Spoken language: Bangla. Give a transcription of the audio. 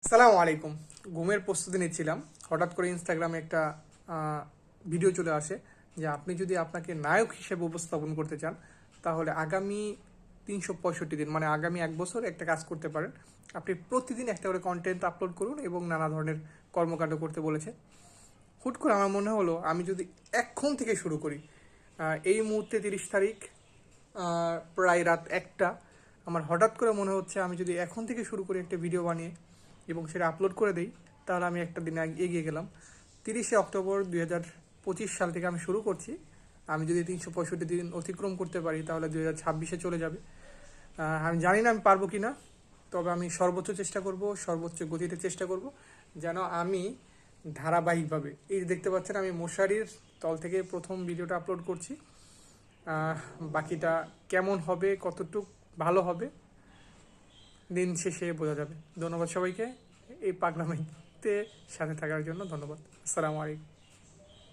আসসালামু আলাইকুম। ঘুমের প্রস্তুতি নিচ্ছিলাম, হঠাৎ করে ইনস্টাগ্রামে একটা ভিডিও চলে আসে যে আপনি যদি আপনাকে নায়ক হিসেবে উপস্থাপন করতে চান তাহলে আগামী 365 দিন মানে আগামী 1 বছর একটা কাজ করতে পারেন। আপনি প্রতিদিন একটা করে কন্টেন্ট আপলোড করুন এবং নানা ধরনের কর্মকাণ্ড করতে বলেছে। হুট করে আমার মনে হলো আমি যদি এখন থেকে শুরু করি, এই মুহূর্তে 30 তারিখ, প্রায় রাত 1টা। আমার হঠাৎ করে মনে হচ্ছে আমি যদি এখন থেকে শুরু করি একটা ভিডিও বানিয়ে এবং সেটা আপলোড করে দিই তাহলে আমি একটা দিন এগিয়ে গেলাম। 30শে অক্টোবর 2025 সাল থেকে আমি শুরু করছি। আমি যদি 365 দিন অতিক্রম করতে পারি তাহলে 2026-এ চলে যাবে। আমি জানি না আমি পারবো কি না, তবে আমি সর্বোচ্চ চেষ্টা করব, সর্বোচ্চ গতিতে চেষ্টা করব যেন আমি ধারাবাহিকভাবে, এই যে দেখতে পাচ্ছেন আমি মশারির তল থেকে প্রথম ভিডিওটা আপলোড করছি। বাকিটা কেমন হবে, কতটুক ভালো হবে, দিন শেষে বোঝা যাবে। ধন্যবাদ সবাইকে এই পাগলামিতে সাথে থাকার জন্য। ধন্যবাদ। আসসালামু আলাইকুম।